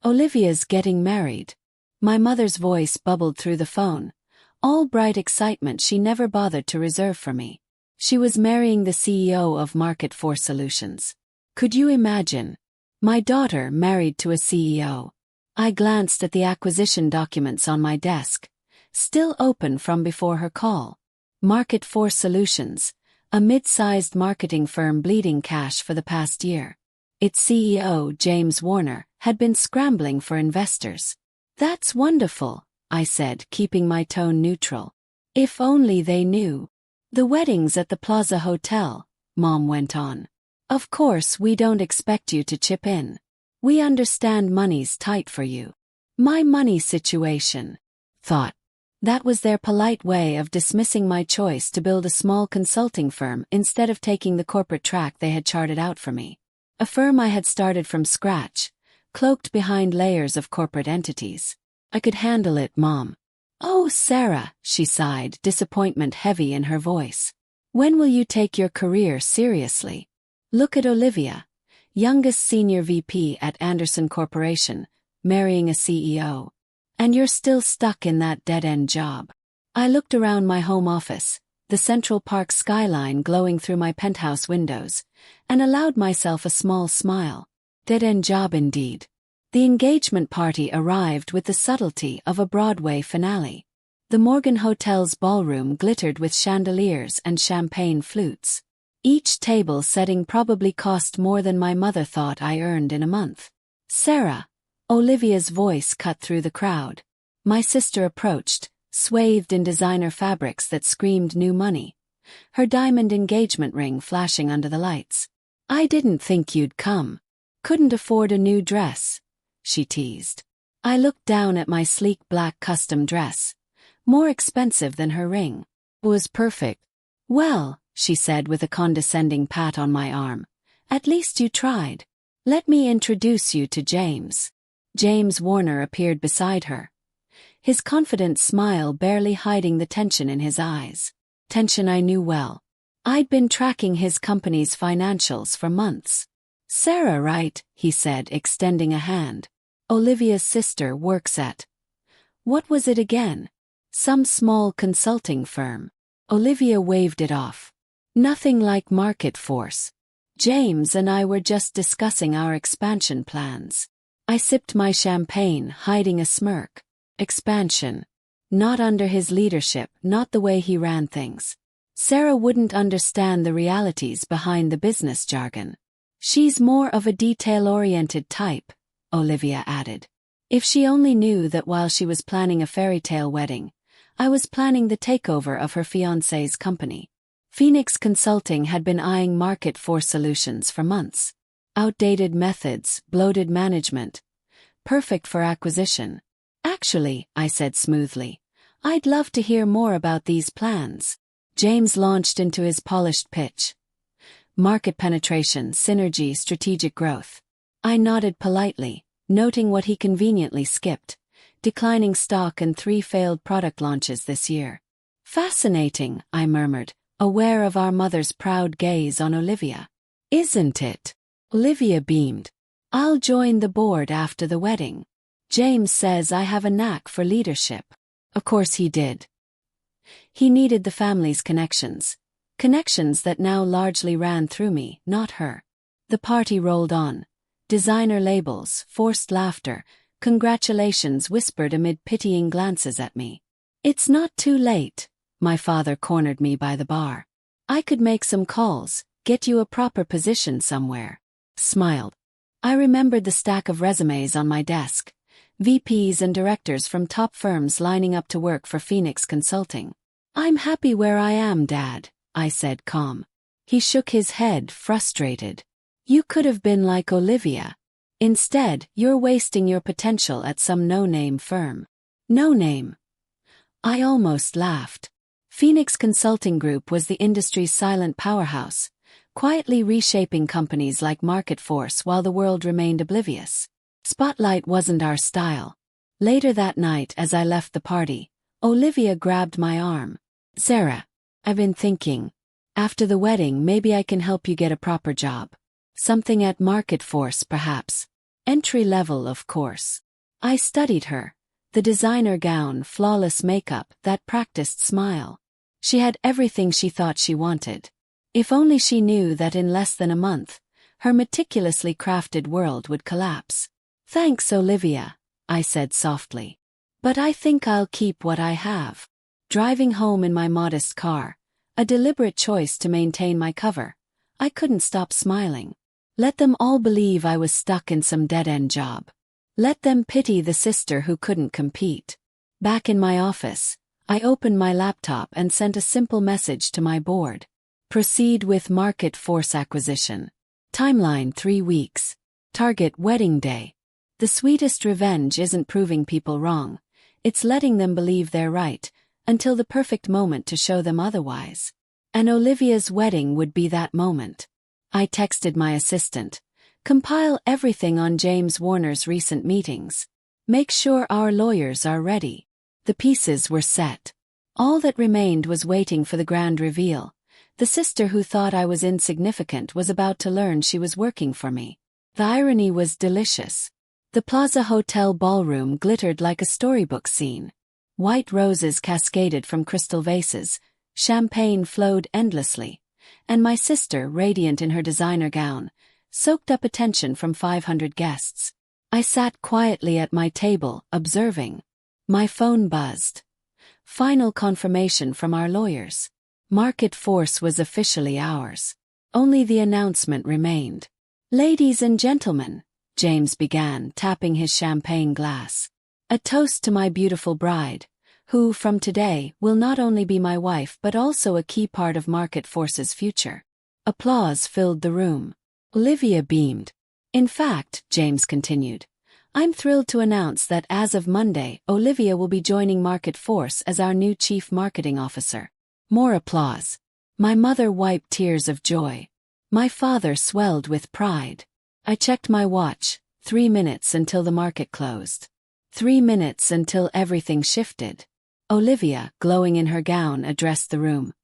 Olivia's getting married. My mother's voice bubbled through the phone, all bright excitement she never bothered to reserve for me. She was marrying the CEO of Market Force Solutions. Could you imagine? My daughter married to a CEO. I glanced at the acquisition documents on my desk, still open from before her call. Market Force Solutions, a mid-sized marketing firm bleeding cash for the past year. Its CEO, James Warner, had been scrambling for investors. That's wonderful, I said, keeping my tone neutral. If only they knew. The wedding's at the Plaza Hotel, Mom went on. Of course we don't expect you to chip in. We understand money's tight for you. My money situation. Thought. That was their polite way of dismissing my choice to build a small consulting firm instead of taking the corporate track they had charted out for me. A firm I had started from scratch, cloaked behind layers of corporate entities. I could handle it, Mom. Oh, Sarah, she sighed, disappointment heavy in her voice. When will you take your career seriously? Look at Olivia, youngest senior VP at Anderson Corporation, marrying a CEO. And you're still stuck in that dead-end job. I looked around my home office, the Central Park skyline glowing through my penthouse windows, and allowed myself a small smile. Dead-end job indeed. The engagement party arrived with the subtlety of a Broadway finale. The Morgan Hotel's ballroom glittered with chandeliers and champagne flutes. Each table setting probably cost more than my mother thought I earned in a month. Sarah, Olivia's voice cut through the crowd. My sister approached, swathed in designer fabrics that screamed new money, her diamond engagement ring flashing under the lights. I didn't think you'd come. Couldn't afford a new dress, she teased. I looked down at my sleek black custom dress, more expensive than her ring. It was perfect. Well, she said with a condescending pat on my arm, at least you tried. Let me introduce you to James. James Warner appeared beside her, his confident smile barely hiding the tension in his eyes. Tension I knew well. I'd been tracking his company's financials for months. Sarah, right, he said, extending a hand. Olivia's sister works at. What was it again? Some small consulting firm. Olivia waved it off. Nothing like Market Force. James and I were just discussing our expansion plans. I sipped my champagne, hiding a smirk. Expansion. Not under his leadership, not the way he ran things. Sarah wouldn't understand the realities behind the business jargon. She's more of a detail-oriented type, Olivia added. If she only knew that while she was planning a fairy tale wedding, I was planning the takeover of her fiancé's company. Phoenix Consulting had been eyeing Market Force Solutions for months. Outdated methods, bloated management. Perfect for acquisition. Actually, I said smoothly, I'd love to hear more about these plans. James launched into his polished pitch. Market penetration, synergy, strategic growth. I nodded politely, noting what he conveniently skipped. Declining stock and 3 failed product launches this year. Fascinating, I murmured, aware of our mother's proud gaze on Olivia. Isn't it? Olivia beamed. I'll join the board after the wedding. James says I have a knack for leadership. Of course he did. He needed the family's connections. Connections that now largely ran through me, not her. The party rolled on. Designer labels, forced laughter, congratulations whispered amid pitying glances at me. It's not too late. My father cornered me by the bar. I could make some calls, get you a proper position somewhere. Smiled. I remembered the stack of resumes on my desk. VPs and directors from top firms lining up to work for Phoenix Consulting. I'm happy where I am, Dad, I said calm. He shook his head, frustrated. You could have been like Olivia. Instead, you're wasting your potential at some no-name firm. No name. I almost laughed. Phoenix Consulting Group was the industry's silent powerhouse, quietly reshaping companies like Market Force while the world remained oblivious. Spotlight wasn't our style. Later that night as I left the party, Olivia grabbed my arm. Sarah, I've been thinking. After the wedding maybe I can help you get a proper job. Something at Market Force perhaps. Entry level, of course. I studied her. The designer gown, flawless makeup, that practiced smile. She had everything she thought she wanted. If only she knew that in less than a month, her meticulously crafted world would collapse. "Thanks, Olivia," I said softly. "But I think I'll keep what I have." Driving home in my modest car, a deliberate choice to maintain my cover, I couldn't stop smiling. Let them all believe I was stuck in some dead-end job. Let them pity the sister who couldn't compete. Back in my office, I opened my laptop and sent a simple message to my board. Proceed with market force acquisition. Timeline 3 weeks. Target wedding day. The sweetest revenge isn't proving people wrong. It's letting them believe they're right, until the perfect moment to show them otherwise. And Olivia's wedding would be that moment. I texted my assistant. Compile everything on James Warner's recent meetings. Make sure our lawyers are ready. The pieces were set. All that remained was waiting for the grand reveal. The sister who thought I was insignificant was about to learn she was working for me. The irony was delicious. The Plaza Hotel ballroom glittered like a storybook scene. White roses cascaded from crystal vases, champagne flowed endlessly, and my sister, radiant in her designer gown, soaked up attention from 500 guests. I sat quietly at my table, observing. My phone buzzed. Final confirmation from our lawyers. Market force was officially ours. Only the announcement remained. "Ladies and gentlemen," James began, tapping his champagne glass. "A toast to my beautiful bride, who, from today, will not only be my wife but also a key part of Market Force's future." Applause filled the room. Olivia beamed. "In fact," James continued, "I'm thrilled to announce that as of Monday, Olivia will be joining Market Force as our new Chief Marketing Officer." More applause. My mother wiped tears of joy. My father swelled with pride. I checked my watch. 3 minutes until the market closed. 3 minutes until everything shifted. Olivia, glowing in her gown, addressed the room.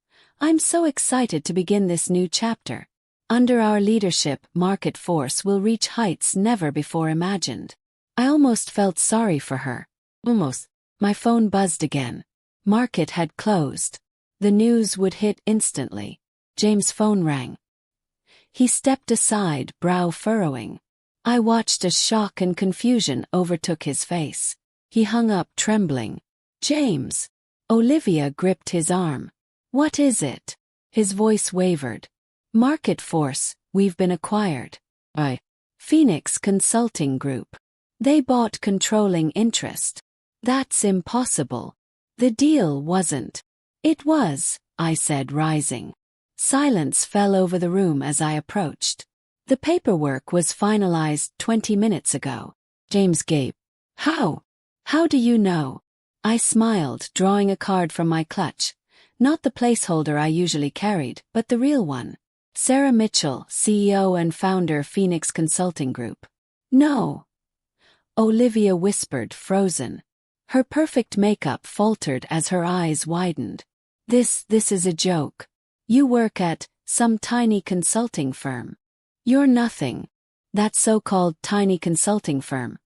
"I'm so excited to begin this new chapter. Under our leadership, Market Force will reach heights never before imagined." I almost felt sorry for her. Almost. My phone buzzed again. Market had closed. The news would hit instantly. James' phone rang. He stepped aside, brow furrowing. I watched as shock and confusion overtook his face. He hung up, trembling. "James!" Olivia gripped his arm. "What is it?" His voice wavered. "Market Force, we've been acquired by Phoenix Consulting Group. They bought controlling interest." "That's impossible." "The deal wasn't." "It was," I said, rising. Silence fell over the room as I approached. "The paperwork was finalized 20 minutes ago." James gaped. "How? How do you know?" I smiled, drawing a card from my clutch. Not the placeholder I usually carried, but the real one. Sarah Mitchell, CEO and founder, Phoenix Consulting Group. "No." Olivia whispered, frozen. Her perfect makeup faltered as her eyes widened. This is a joke. You work at some tiny consulting firm." "You're nothing." "That so-called tiny consulting firm."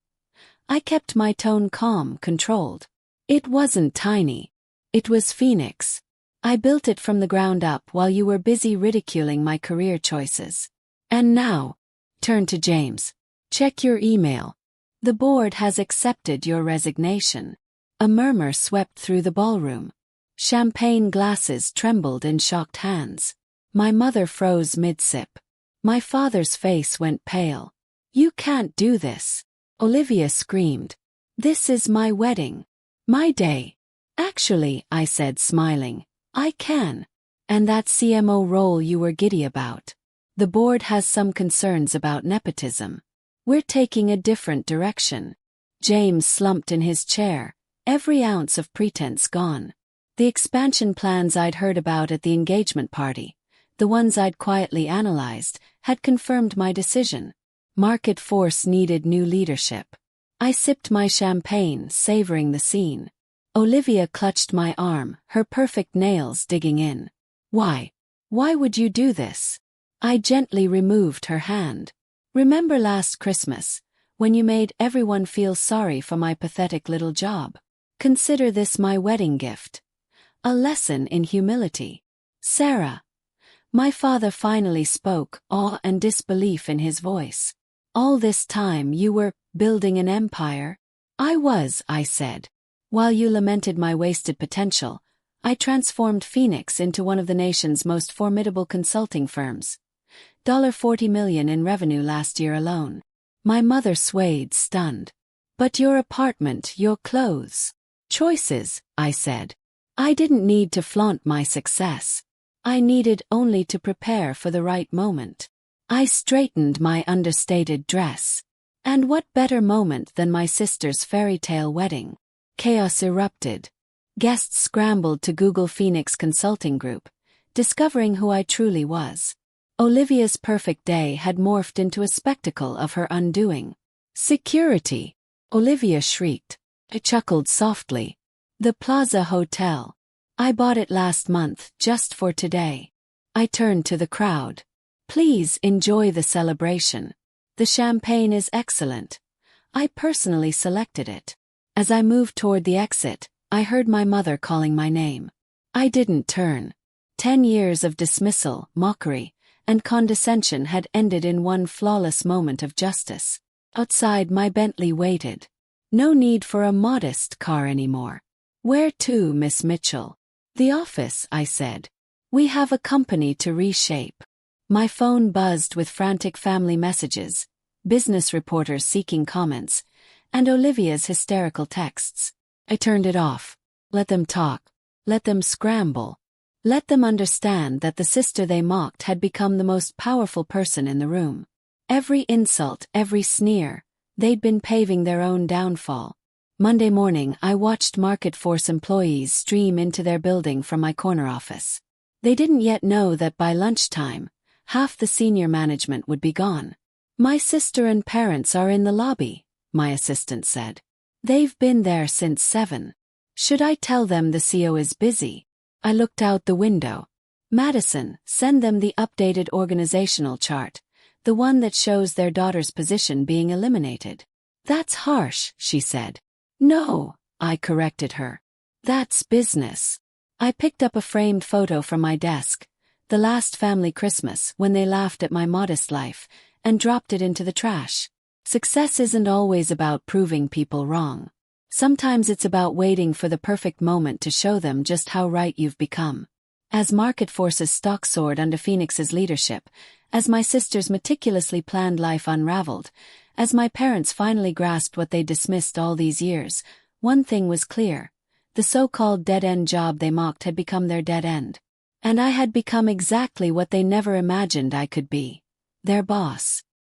I kept my tone calm, controlled. "It wasn't tiny. It was Phoenix. I built it from the ground up while you were busy ridiculing my career choices. And now," turn to James, "check your email. The board has accepted your resignation." A murmur swept through the ballroom. Champagne glasses trembled in shocked hands. My mother froze mid-sip. My father's face went pale. "You can't do this." Olivia screamed. "This is my wedding. My day." "Actually," I said, smiling, "I can. And that CMO role you were giddy about. The board has some concerns about nepotism. We're taking a different direction." James slumped in his chair, every ounce of pretense gone. The expansion plans I'd heard about at the engagement party, the ones I'd quietly analyzed, had confirmed my decision. Market Force needed new leadership. I sipped my champagne, savoring the scene. Olivia clutched my arm, her perfect nails digging in. "Why? Why would you do this?" I gently removed her hand. "Remember last Christmas, when you made everyone feel sorry for my pathetic little job. Consider this my wedding gift. A lesson in humility. Sarah. My father finally spoke, awe and disbelief in his voice. All this time you were building an empire? I was, I said. While you lamented my wasted potential, I transformed Phoenix into one of the nation's most formidable consulting firms. $40 million in revenue last year alone. My mother swayed, stunned. But your apartment, your clothes. Choices, I said. I didn't need to flaunt my success. I needed only to prepare for the right moment. I straightened my understated dress. And what better moment than my sister's fairy tale wedding? Chaos erupted. Guests scrambled to Google Phoenix Consulting Group, discovering who I truly was. Olivia's perfect day had morphed into a spectacle of her undoing. Security! Olivia shrieked. I chuckled softly. The Plaza Hotel. I bought it last month, just for today. I turned to the crowd. Please enjoy the celebration. The champagne is excellent. I personally selected it. As I moved toward the exit, I heard my mother calling my name. I didn't turn. 10 years of dismissal, mockery, and condescension had ended in one flawless moment of justice. Outside, my Bentley waited. No need for a modest car anymore. Where to, Miss Mitchell? The office, I said. We have a company to reshape. My phone buzzed with frantic family messages, business reporters seeking comments, and Olivia's hysterical texts. I turned it off. Let them talk. Let them scramble. Let them understand that the sister they mocked had become the most powerful person in the room. Every insult, every sneer, they'd been paving their own downfall. Monday morning, I watched Market Force employees stream into their building from my corner office. They didn't yet know that by lunchtime, half the senior management would be gone. My sister and parents are in the lobby, my assistant said. They've been there since 7. Should I tell them the CEO is busy? I looked out the window. Madison, send them the updated organizational chart, the one that shows their daughter's position being eliminated. That's harsh, she said. No, I corrected her. That's business. I picked up a framed photo from my desk, the last family Christmas when they laughed at my modest life, and dropped it into the trash. Success isn't always about proving people wrong. Sometimes it's about waiting for the perfect moment to show them just how right you've become. As Market Force's stock soared under Phoenix's leadership, as my sister's meticulously planned life unraveled, as my parents finally grasped what they dismissed all these years, one thing was clear. The so-called dead-end job they mocked had become their dead end. And I had become exactly what they never imagined I could be. Their boss.